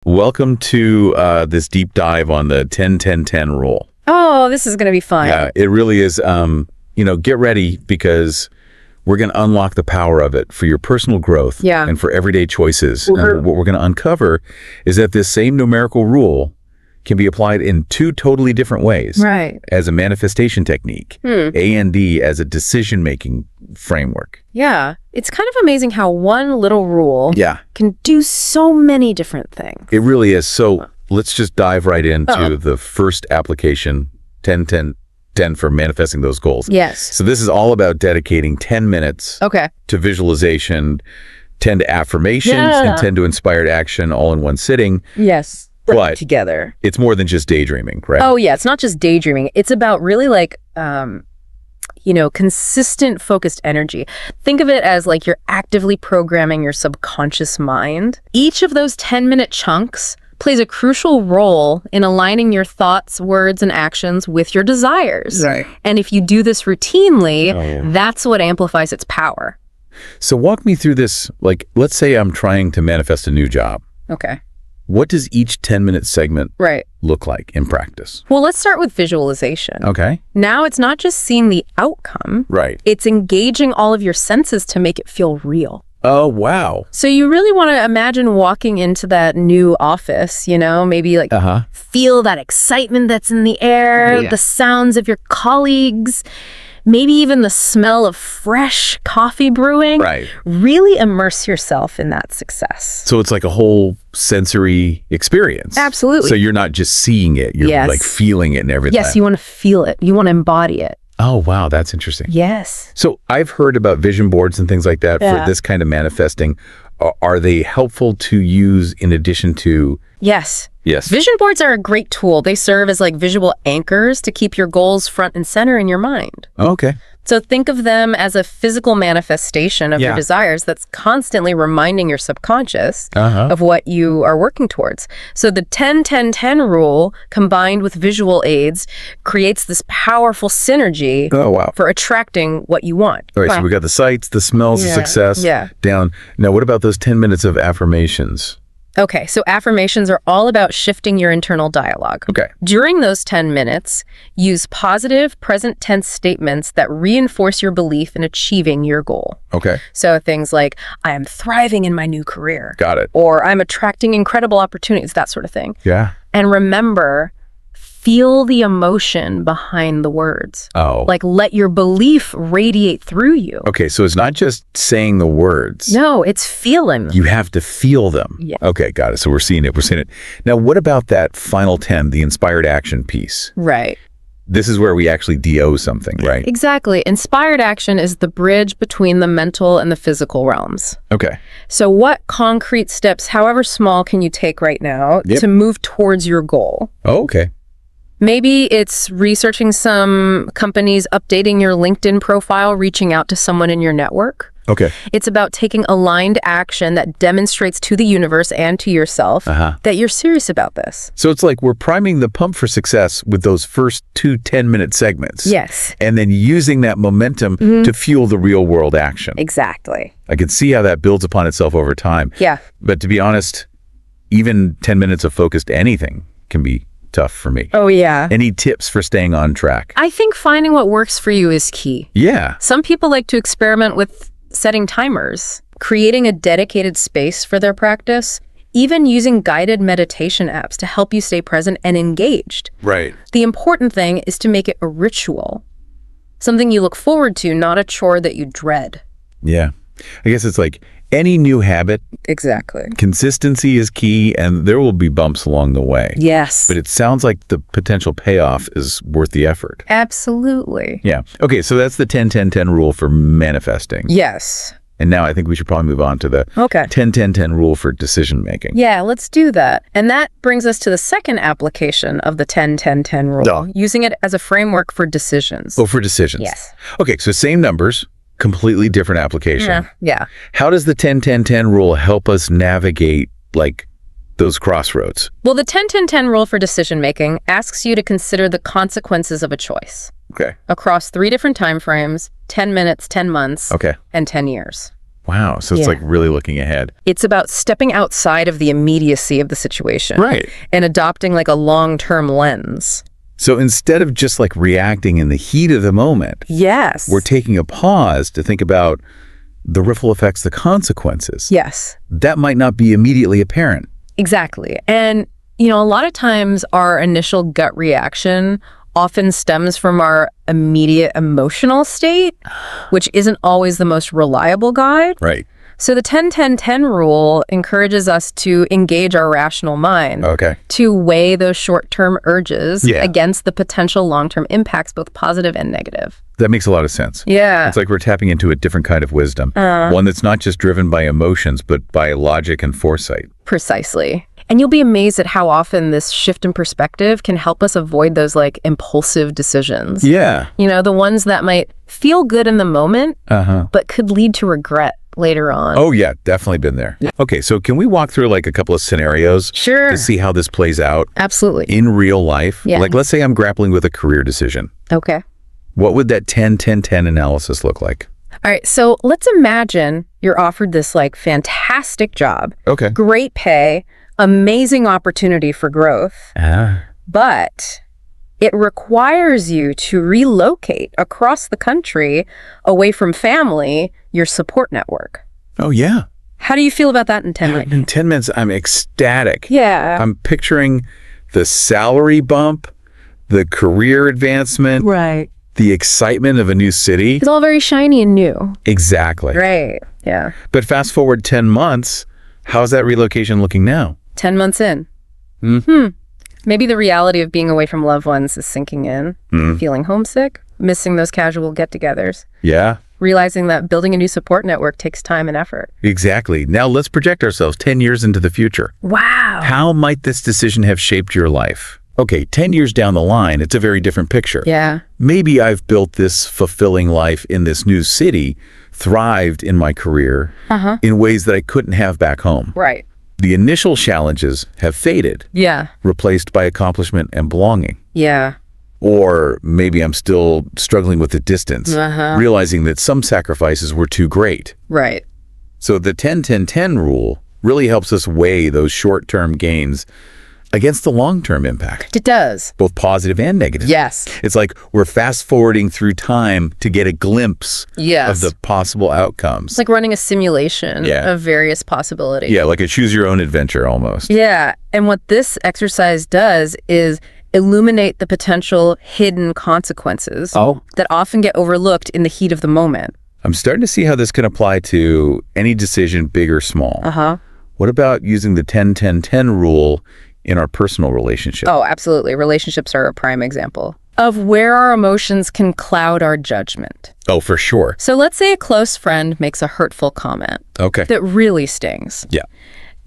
Welcome to this deep dive on the 10-10-10 rule. Oh, this is going to be fun. Yeah, it really is. Get ready because we're going to unlock the power of it for your personal growth and for everyday choices. And what we're going to uncover is that this same numerical rule can be applied in two totally different ways. Right. As a manifestation technique, A and D as a decision-making framework. Yeah. It's kind of amazing how one little rule can do so many different things. It really is. So let's just dive right into the first application, 10-10-10 for manifesting those goals. Yes. So this is all about dedicating 10 minutes to visualization, 10 to affirmations, and 10 to inspired action all in one sitting. Yes. But together. It's more than just daydreaming, right? Oh, yeah. It's not just daydreaming. It's about really consistent focused energy. Think of it as like you're actively programming your subconscious mind. Each of those 10-minute chunks plays a crucial role in aligning your thoughts, words, and actions with your desires. Right. And if you do this routinely, that's what amplifies its power. So walk me through this. Like, let's say I'm trying to manifest a new job. Okay. What does each 10-minute segment look like in practice? Well, let's start with visualization. Okay. Now it's not just seeing the outcome. Right. It's engaging all of your senses to make it feel real. Oh, wow. So you really want to imagine walking into that new office, maybe feel that excitement that's in the air, the sounds of your colleagues, maybe even the smell of fresh coffee brewing. Right. Really immerse yourself in that success. So it's like a whole sensory experience. Absolutely. So you're not just seeing it, you're like feeling it and everything. Yes, you want to feel it. You want to embody it. Oh, wow, that's interesting. Yes. So I've heard about vision boards and things like that for this kind of manifesting. Are they helpful to use in addition to... Yes. Yes. Vision boards are a great tool. They serve as like visual anchors to keep your goals front and center in your mind. Okay. So think of them as a physical manifestation of your desires that's constantly reminding your subconscious of what you are working towards. So the 10-10-10 rule combined with visual aids creates this powerful synergy for attracting what you want. All right, so we got the sights, the smells, the success down. Now, what about those 10 minutes of affirmations? Okay, so affirmations are all about shifting your internal dialogue. Okay. During those 10 minutes, use positive present tense statements that reinforce your belief in achieving your goal. Okay. So things like, I am thriving in my new career. Got it. Or I'm attracting incredible opportunities, that sort of thing. Yeah. And remember, feel the emotion behind the words. Oh. Like let your belief radiate through you. Okay, so it's not just saying the words. No, it's feeling them. You have to feel them. Yeah. Okay, got it. So we're seeing it. We're seeing it. Now, what about that final 10, the inspired action piece? Right. This is where we actually DO something, right? Exactly. Inspired action is the bridge between the mental and the physical realms. Okay. So what concrete steps, however small, can you take right now to move towards your goal? Oh, okay. Maybe it's researching some companies, updating your LinkedIn profile, reaching out to someone in your network. Okay. It's about taking aligned action that demonstrates to the universe and to yourself that you're serious about this. So it's like we're priming the pump for success with those first 2 10-minute segments. Yes. And then using that momentum to fuel the real world action. Exactly. I can see how that builds upon itself over time. Yeah. But to be honest, even 10 minutes of focused anything can be tough for me. Oh, yeah. Any tips for staying on track? I think finding what works for you is key. Yeah. Some people like to experiment with setting timers, creating a dedicated space for their practice, even using guided meditation apps to help you stay present and engaged. Right. The important thing is to make it a ritual, something you look forward to, not a chore that you dread. Yeah. I guess it's like any new habit. Exactly. Consistency is key, and there will be bumps along the way. Yes. But it sounds like the potential payoff is worth the effort. Absolutely. Yeah. Okay, so that's the 10-10-10 rule for manifesting. Yes. And now I think we should probably move on to the 10-10-10 rule for decision making. Yeah, let's do that. And that brings us to the second application of the 10-10-10 rule, using it as a framework for decisions. Oh, for decisions. Yes. Okay, so same numbers, completely different application. Yeah. How does the 10-10-10 rule help us navigate, like, those crossroads? Well, the 10-10-10 rule for decision making asks you to consider the consequences of a choice. Okay. Across 3 different time frames, 10 minutes, 10 months, and 10 years. Wow. So it's like really looking ahead. It's about stepping outside of the immediacy of the situation. Right. And adopting like a long-term lens. So instead of just like reacting in the heat of the moment, yes, we're taking a pause to think about the ripple effects, the consequences. Yes. That might not be immediately apparent. Exactly. And, a lot of times our initial gut reaction often stems from our immediate emotional state, which isn't always the most reliable guide. Right. So the 10-10-10 rule encourages us to engage our rational mind, to weigh those short-term urges against the potential long-term impacts, both positive and negative. That makes a lot of sense. Yeah. It's like we're tapping into a different kind of wisdom, one that's not just driven by emotions, but by logic and foresight. Precisely. And you'll be amazed at how often this shift in perspective can help us avoid those like impulsive decisions. Yeah. The ones that might feel good in the moment, but could lead to regret later on. Oh, yeah. Definitely been there. Okay. So can we walk through like a couple of scenarios to see how this plays out? Absolutely. In real life? Yeah. Like, let's say I'm grappling with a career decision. Okay. What would that 10-10-10 analysis look like? All right. So let's imagine you're offered this like fantastic job. Okay. Great pay, amazing opportunity for growth. But it requires you to relocate across the country away from family, your support network. Oh, yeah. How do you feel about that in 10 minutes? In 10 minutes, I'm ecstatic. Yeah. I'm picturing the salary bump, the career advancement, right, the excitement of a new city. It's all very shiny and new. Exactly. Right. Yeah. But fast forward 10 months, how's that relocation looking now? 10 months in. Maybe the reality of being away from loved ones is sinking in, feeling homesick, missing those casual get-togethers. Yeah. Realizing that building a new support network takes time and effort. Exactly. Now let's project ourselves 10 years into the future. Wow. How might this decision have shaped your life? Okay, 10 years down the line, it's a very different picture. Yeah. Maybe I've built this fulfilling life in this new city, thrived in my career in ways that I couldn't have back home. Right. The initial challenges have faded. Yeah. Replaced by accomplishment and belonging. Yeah. Or maybe I'm still struggling with the distance, realizing that some sacrifices were too great. Right. So the 10-10-10 rule really helps us weigh those short-term gains against the long-term impact. It does. Both positive and negative. Yes. It's like we're fast-forwarding through time to get a glimpse of the possible outcomes. It's like running a simulation of various possibilities. Yeah, like a choose-your-own-adventure almost. Yeah, and what this exercise does is illuminate the potential hidden consequences that often get overlooked in the heat of the moment. I'm starting to see how this can apply to any decision, big or small. What about using the 10-10-10 rule in our personal relationship? Oh, absolutely. Relationships are a prime example of where our emotions can cloud our judgment. Oh, for sure. So let's say a close friend makes a hurtful comment that really stings. Yeah.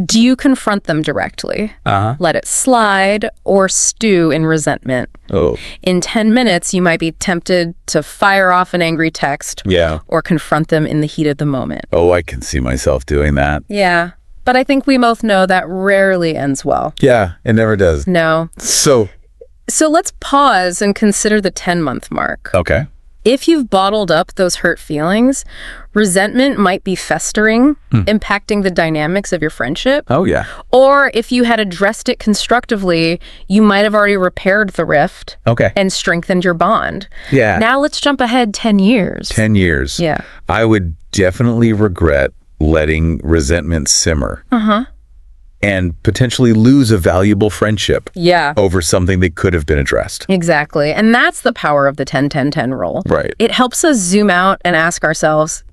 Do you confront them directly, let it slide, or stew in resentment? Oh. In 10 minutes, you might be tempted to fire off an angry text or confront them in the heat of the moment. Oh, I can see myself doing that. Yeah. But I think we both know that rarely ends well. Yeah, it never does. No. So let's pause and consider the 10-month mark. Okay. If you've bottled up those hurt feelings, resentment might be festering, impacting the dynamics of your friendship. Oh, yeah. Or if you had addressed it constructively, you might have already repaired the rift and strengthened your bond. Yeah. Now let's jump ahead 10 years. 10 years. Yeah. I would definitely regret letting resentment simmer. And potentially lose a valuable friendship over something that could have been addressed. Exactly. And that's the power of the 10-10-10 rule. Right. It helps us zoom out and ask ourselves,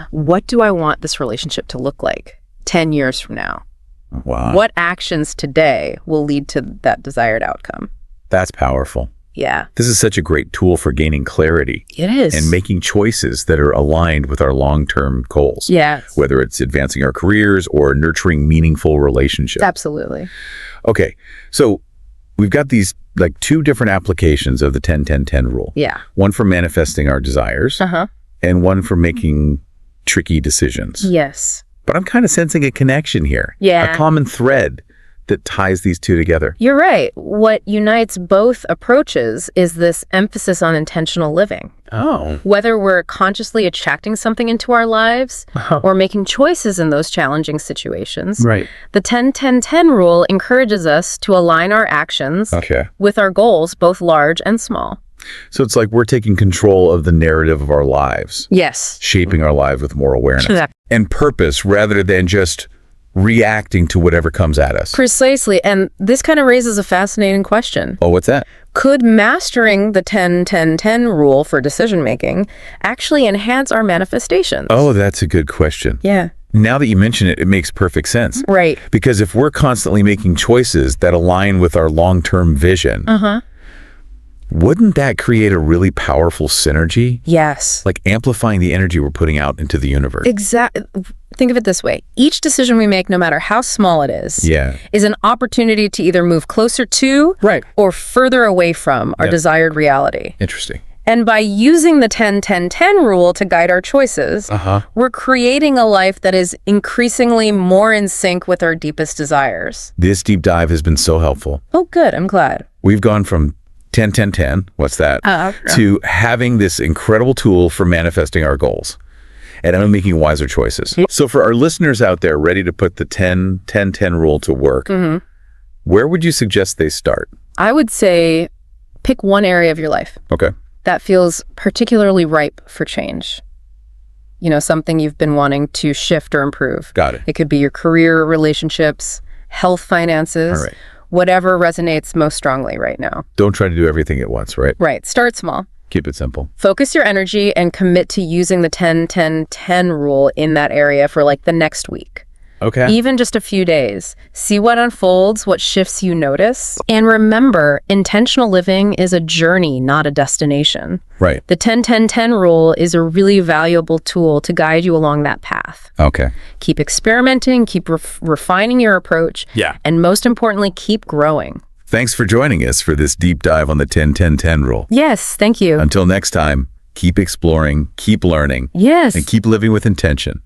what do I want this relationship to look like 10 years from now? Wow. What actions today will lead to that desired outcome? That's powerful. Yeah. This is such a great tool for gaining clarity. It is. And making choices that are aligned with our long-term goals. Yes. Whether it's advancing our careers or nurturing meaningful relationships. Absolutely. Okay. So we've got these like two different applications of the 10-10-10 rule. Yeah. One for manifesting our desires and one for making tricky decisions. Yes. But I'm kind of sensing a connection here. Yeah. A common thread that ties these two together. You're right. What unites both approaches is this emphasis on intentional living. Oh. Whether we're consciously attracting something into our lives or making choices in those challenging situations, Right. the 10-10-10 rule encourages us to align our actions with our goals, both large and small. So it's like we're taking control of the narrative of our lives. Yes. Shaping our lives with more awareness and purpose rather than just reacting to whatever comes at us. Precisely. And this kind of raises a fascinating question. Oh, what's that? Could mastering the 10-10-10 rule for decision-making actually enhance our manifestations? Oh, that's a good question. Yeah. Now that you mention it, it makes perfect sense. Right. Because if we're constantly making choices that align with our long-term vision, wouldn't that create a really powerful synergy? Yes. Like amplifying the energy we're putting out into the universe. Exactly. Think of it this way. Each decision we make, no matter how small it is an opportunity to either move closer to or further away from our desired reality. Interesting. And by using the 10-10-10 rule to guide our choices, we're creating a life that is increasingly more in sync with our deepest desires. This deep dive has been so helpful. Oh, good. I'm glad. We've gone from 10-10-10, what's that, to having this incredible tool for manifesting our goals and making wiser choices. So for our listeners out there ready to put the 10-10-10 rule to work, where would you suggest they start? I would say pick one area of your life. Okay. That feels particularly ripe for change. You know, something you've been wanting to shift or improve. Got it. It could be your career, relationships, health, finances, whatever resonates most strongly right now. Don't try to do everything at once, right? Right. Start small. Keep it simple. Focus your energy and commit to using the 10-10-10 rule in that area for like the next week. Okay. Even just a few days. See what unfolds, what shifts you notice. And remember, intentional living is a journey, not a destination. Right. The 10-10-10 rule is a really valuable tool to guide you along that path. Okay. Keep experimenting, keep refining your approach, and most importantly, keep growing. Thanks for joining us for this deep dive on the 10-10-10 rule. Yes, thank you. Until next time, keep exploring, keep learning, and keep living with intention.